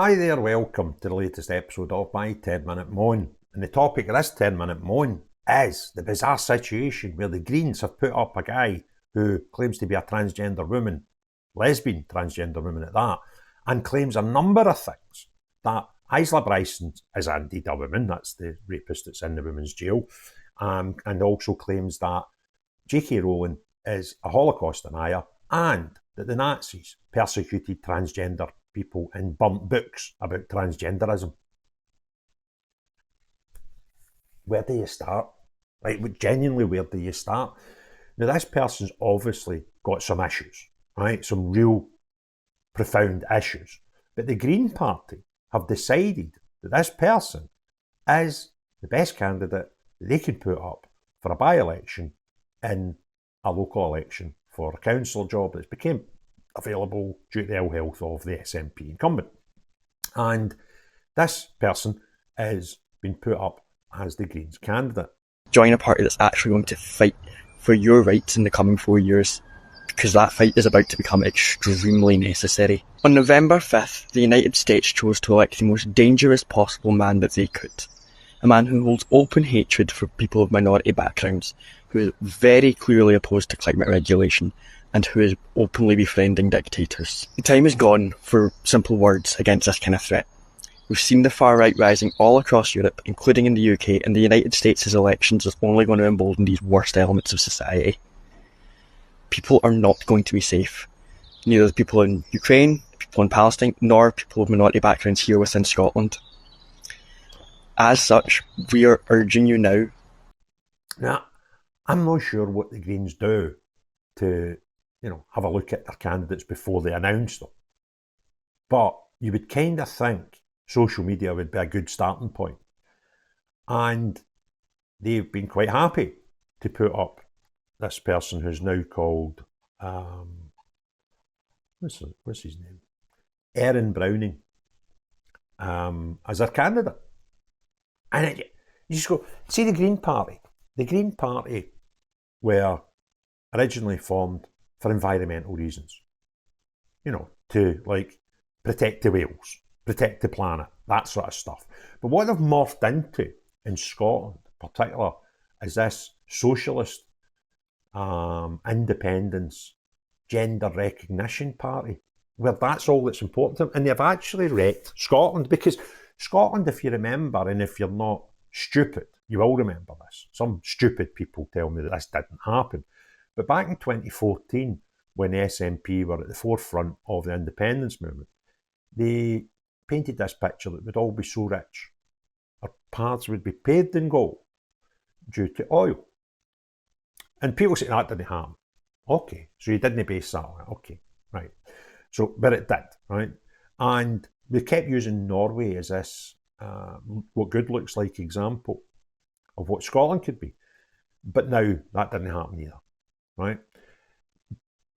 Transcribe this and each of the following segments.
Hi there, welcome to the latest episode of my 10-minute moan. And the topic of this 10-minute moan is the bizarre situation where the Greens have put up a guy who claims to be a transgender woman, lesbian transgender woman at that, and claims a number of things. That Isla Bryson is indeed a woman, that's the rapist that's in the women's jail, and also claims that J.K. Rowling is a Holocaust denier and that the Nazis persecuted transgender people and burnt books about transgenderism. Where do you start? Like, genuinely, where do you start? Now, this person's obviously got some issues, right? Some real profound issues. But the Green Party have decided that this person is the best candidate that they can put up for a by-election in a local election for a councillor job that's became available due to the ill health of the SNP incumbent. And this person is being put up as the Greens candidate. Join a party that's actually going to fight for your rights in the coming 4 years, because that fight is about to become extremely necessary. On November 5th, the United States chose to elect the most dangerous possible man that they could. A man who holds open hatred for people of minority backgrounds, who is very clearly opposed to climate regulation, and who is openly befriending dictators. The time is gone for simple words against this kind of threat. We've seen the far right rising all across Europe, including in the UK, and the United States' elections is only going to embolden these worst elements of society. People are not going to be safe. Neither the people in Ukraine, people in Palestine, nor people of minority backgrounds here within Scotland. As such, we are urging you now. Now, I'm not sure what the Greens do to, have a look at their candidates before they announce them. But you would kind of think social media would be a good starting point. And they've been quite happy to put up this person who's now called, what's his name? Eryn Brownling, as their candidate. And you just go, see the Green Party. The Green Party were originally formed for environmental reasons. To protect the whales, protect the planet, that sort of stuff. But what they've morphed into in Scotland in particular is this socialist independence, gender recognition party, where that's all that's important to them. And they've actually wrecked Scotland, because Scotland, if you remember, and if you're not stupid, you will remember this. Some stupid people tell me that this didn't happen. But back in 2014, when the SNP were at the forefront of the independence movement, they painted this picture that we'd all be so rich, our paths would be paved in gold due to oil. And people say that didn't happen. Okay, so you didn't base that on it. Okay, right. So, but it did, right? And they kept using Norway as this, what good looks like example of what Scotland could be. But now that didn't happen either, right?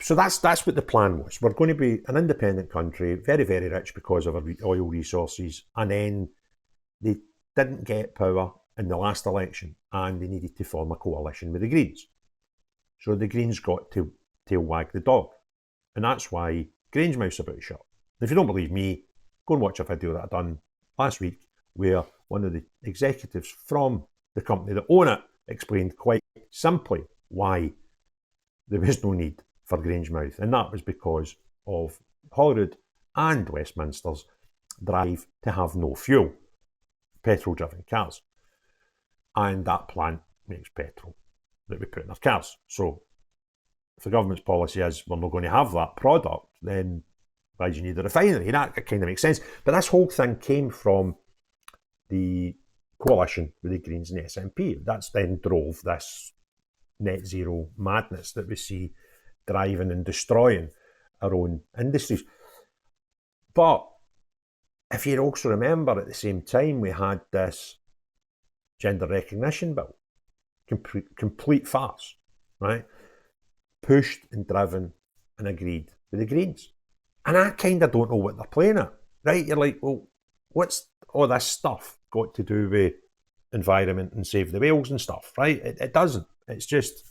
So that's what the plan was. We're going to be an independent country, very, very rich because of our oil resources. And then they didn't get power in the last election and they needed to form a coalition with the Greens. So the Greens got to tail wag the dog. And that's why Grange Mouth's about shut. If you don't believe me, go and watch a video that I done last week where one of the executives from the company that own it explained quite simply why there was no need for Grangemouth, and that was because of Holyrood and Westminster's drive to have no fuel, petrol-driven cars. And that plant makes petrol that we put in our cars. So if the government's policy is we're not going to have that product, then why do you need a refinery? And that kind of makes sense. But this whole thing came from the coalition with the Greens and the SNP. That's then drove this net zero madness that we see driving and destroying our own industries. But if you also remember, at the same time, we had this gender recognition bill, complete farce, right? Pushed and driven and agreed with the Greens. And I kind of don't know what they're playing at, right? You're like, well, what's all this stuff got to do with environment and save the whales and stuff, right? It doesn't. It's just,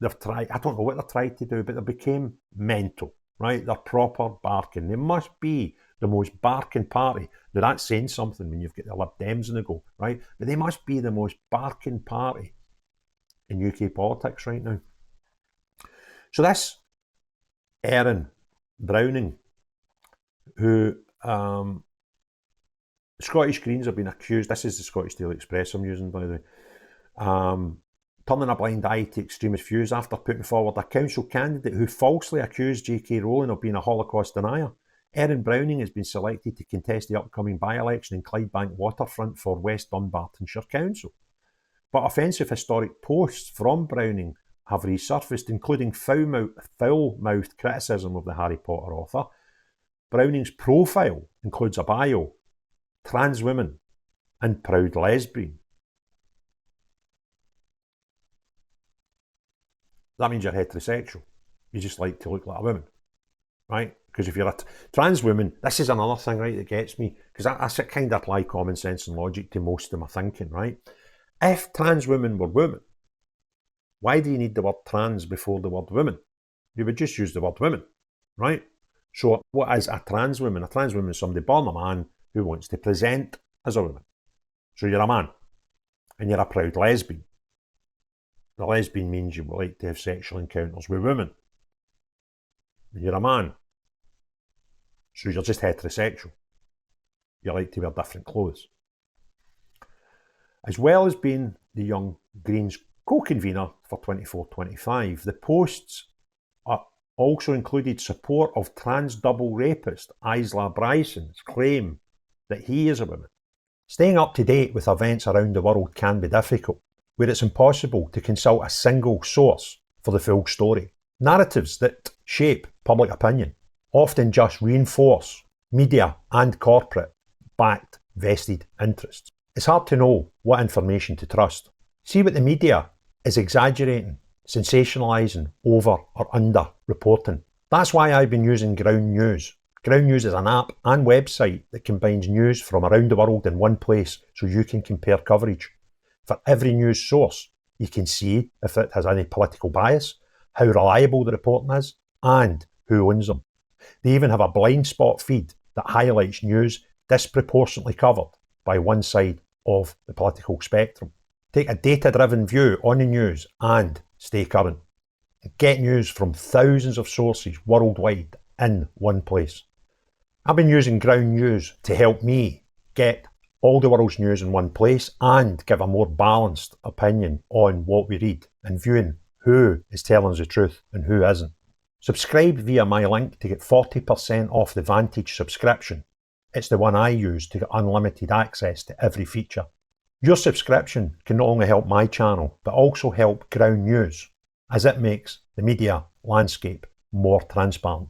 they've tried, I don't know what they're trying to do, but they became mental, right? They're proper barking. They must be the most barking party. Now that's saying something when you've got the Lib Dems in the go, right? But they must be the most barking party in UK politics right now. So this Eryn Brownling, who Scottish Greens have been accused, this is the Scottish Daily Express I'm using, by the way, turning a blind eye to extremist views after putting forward a council candidate who falsely accused J.K. Rowling of being a Holocaust denier. Eryn Brownling has been selected to contest the upcoming by-election in Clydebank waterfront for West Dunbartonshire Council. But offensive historic posts from Browning have resurfaced, including foul-mouthed criticism of the Harry Potter author. Browning's profile includes a bio, trans woman, and proud lesbian. That means you're heterosexual. You just like to look like a woman, right? Because if you're a trans woman, this is another thing, right, that gets me, because I kind of apply common sense and logic to most of my thinking, right? If trans women were women, why do you need the word trans before the word women? You would just use the word women, right? So what is a trans woman? A trans woman is somebody born a man who wants to present as a woman. So you're a man, and you're a proud lesbian. The lesbian means you would like to have sexual encounters with women. And you're a man. So you're just heterosexual. You like to wear different clothes. As well as being the Young Greens co-convener for 24-25, the posts also included support of trans double rapist Isla Bryson's claim that he is a woman. Staying up to date with events around the world can be difficult, where it's impossible to consult a single source for the full story. Narratives that shape public opinion often just reinforce media and corporate-backed vested interests. It's hard to know what information to trust. See what the media is exaggerating, sensationalising, over or under reporting. That's why I've been using Ground News. Ground News is an app and website that combines news from around the world in one place so you can compare coverage. For every news source, you can see if it has any political bias, how reliable the reporting is, and who owns them. They even have a blind spot feed that highlights news disproportionately covered by one side of the political spectrum. Take a data-driven view on the news and stay current. Get news from thousands of sources worldwide in one place. I've been using Ground News to help me get all the world's news in one place and give a more balanced opinion on what we read and viewing who is telling us the truth and who isn't. Subscribe via my link to get 40% off the Vantage subscription. It's the one I use to get unlimited access to every feature. Your subscription can not only help my channel, but also help Ground News, as it makes the media landscape more transparent.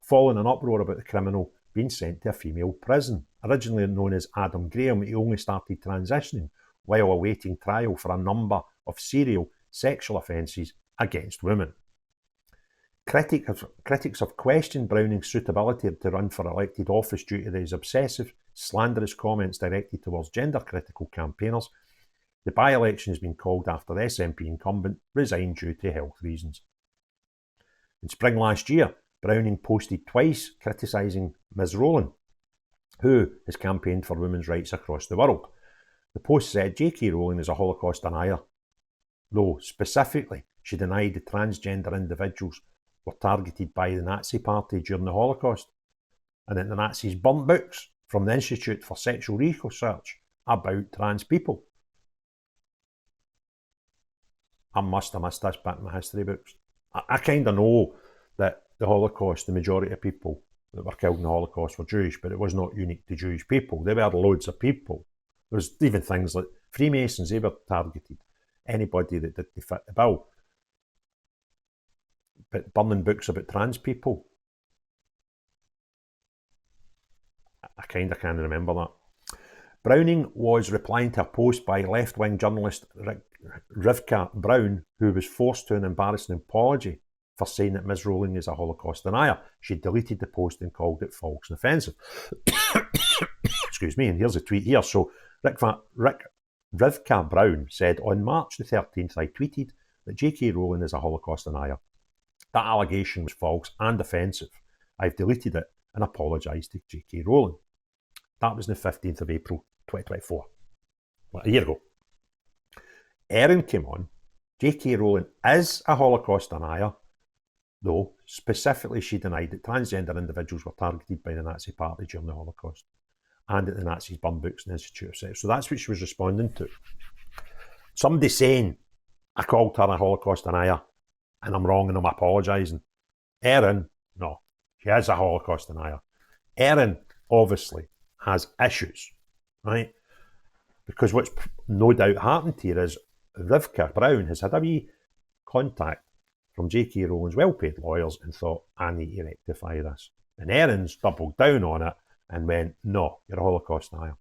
Following an uproar about the criminal being sent to a female prison. Originally known as Adam Graham, he only started transitioning while awaiting trial for a number of serial sexual offences against women. Critics have questioned Browning's suitability to run for elected office due to his obsessive, slanderous comments directed towards gender-critical campaigners. The by-election has been called after the SNP incumbent resigned due to health reasons. In spring last year, Browning posted twice criticising Ms Rowling, who has campaigned for women's rights across the world. The post said J.K. Rowling is a Holocaust denier, though specifically she denied the transgender individuals were targeted by the Nazi Party during the Holocaust, and that the Nazis burnt books from the Institute for Sexual Research about trans people. I must have missed this bit in my history books. I kind of know that the Holocaust, the majority of people that were killed in the Holocaust were Jewish, but it was not unique to Jewish people. There were loads of people. There was even things like Freemasons, they were targeted. Anybody that didn't fit the bill. But burning books about trans people, I kind of can't remember that. Browning was replying to a post by left-wing journalist Rivka Brown, who was forced to an embarrassing apology for saying that Ms Rowling is a Holocaust denier. She deleted the post and called it false and offensive. Excuse me, and here's a tweet here. So Rivka Brown said, on March the 13th, I tweeted that J.K. Rowling is a Holocaust denier. That allegation was false and offensive. I've deleted it and apologised to J.K. Rowling. That was the 15th of April 2024, a year ago. Eryn came on. J.K. Rowling is a Holocaust denier, though specifically she denied that transgender individuals were targeted by the Nazi Party during the Holocaust and that the Nazis burned books in the Institute of Sex. So that's what she was responding to. Somebody saying, I called her a Holocaust denier and I'm wrong and I'm apologising. Eryn, no, she is a Holocaust denier. Eryn obviously has issues, right? Because what's no doubt happened here is Rivka Brown has had a wee contact from J.K. Rowling's well-paid lawyers and thought, I need to rectify this. And Eryn's doubled down on it and went, no, you're a Holocaust denier.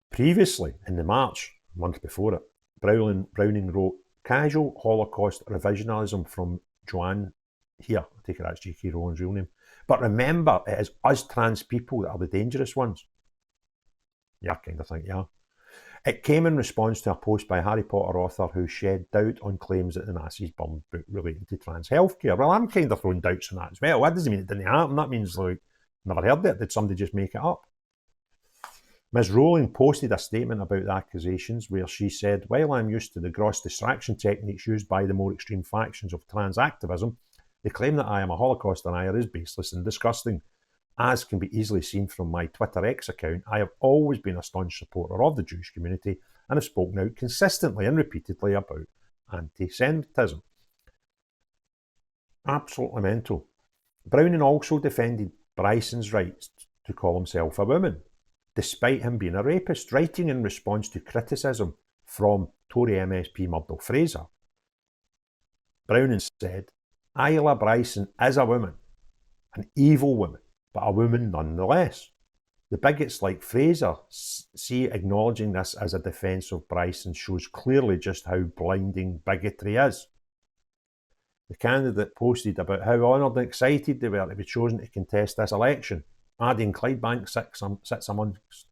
Previously, in the March, a month before it, Browning wrote, casual Holocaust revisionism from Joanne. Here, I take it that's J.K. Rowling's real name. But remember, it is us trans people that are the dangerous ones. Yeah, I kind of think, yeah. It came in response to a post by a Harry Potter author who shed doubt on claims that the Nazis burned book relating to trans healthcare. Well, I'm kind of throwing doubts on that as well. That doesn't mean it didn't happen. That means, like, never heard it. Did somebody just make it up? Ms. Rowling posted a statement about the accusations where she said, while I'm used to the gross distraction techniques used by the more extreme factions of trans activism, the claim that I am a Holocaust denier is baseless and disgusting. As can be easily seen from my Twitter X account, I have always been a staunch supporter of the Jewish community and have spoken out consistently and repeatedly about anti-Semitism. Absolutely mental. Browning also defended Bryson's rights to call himself a woman, despite him being a rapist, writing in response to criticism from Tory MSP Murdo Fraser. Browning said, Isla Bryson is a woman, an evil woman, but a woman nonetheless. The bigots like Fraser see acknowledging this as a defence of Bryson shows clearly just how blinding bigotry is. The candidate posted about how honoured and excited they were to be chosen to contest this election, adding Clydebank sits amongst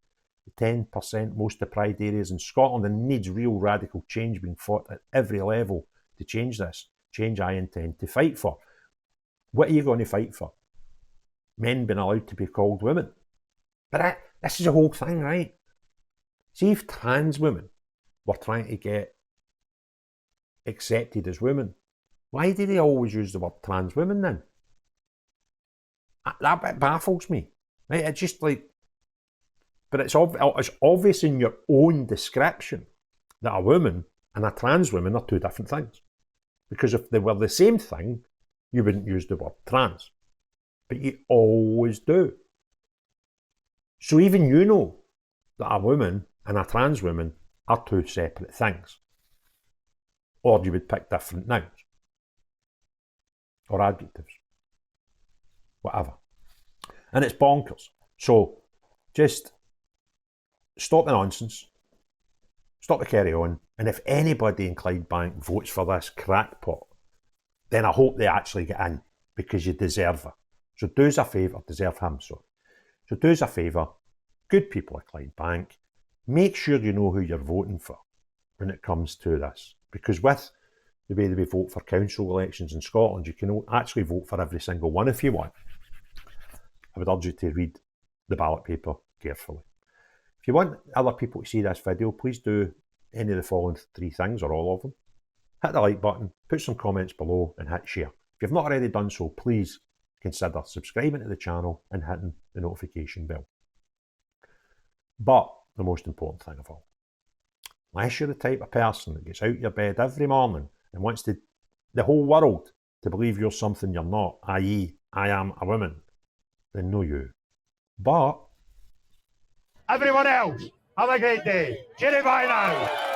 the 10% most deprived areas in Scotland and needs real radical change being fought at every level to change this. Change I intend to fight for. What are you going to fight for? Men being allowed to be called women. But this is the whole thing, right? See, if trans women were trying to get accepted as women, why do they always use the word trans women then? That bit baffles me. Right? It's just like, but it's obvious in your own description that a woman and a trans woman are two different things. Because if they were the same thing, you wouldn't use the word trans. But you always do. So even you know that a woman and a trans woman are two separate things. Or you would pick different nouns. Or adjectives. Whatever. And it's bonkers. So just stop the nonsense. Stop the carry on. And if anybody in Clydebank votes for this crackpot, then I hope they actually get in because you deserve it. So do us a favour, deserve him, sorry. So do us a favour, good people at Clydebank, make sure you know who you're voting for when it comes to this. Because with the way that we vote for council elections in Scotland, you can actually vote for every single one if you want. I would urge you to read the ballot paper carefully. If you want other people to see this video, please do any of the following 3 things, or all of them. Hit the like button, put some comments below, and hit share. If you've not already done so, please consider subscribing to the channel and hitting the notification bell. But the most important thing of all, unless you're the type of person that gets out your bed every morning and wants the whole world to believe you're something you're not, i.e., I am a woman, then no you. But everyone else, have a great day. Cheerio, bye now.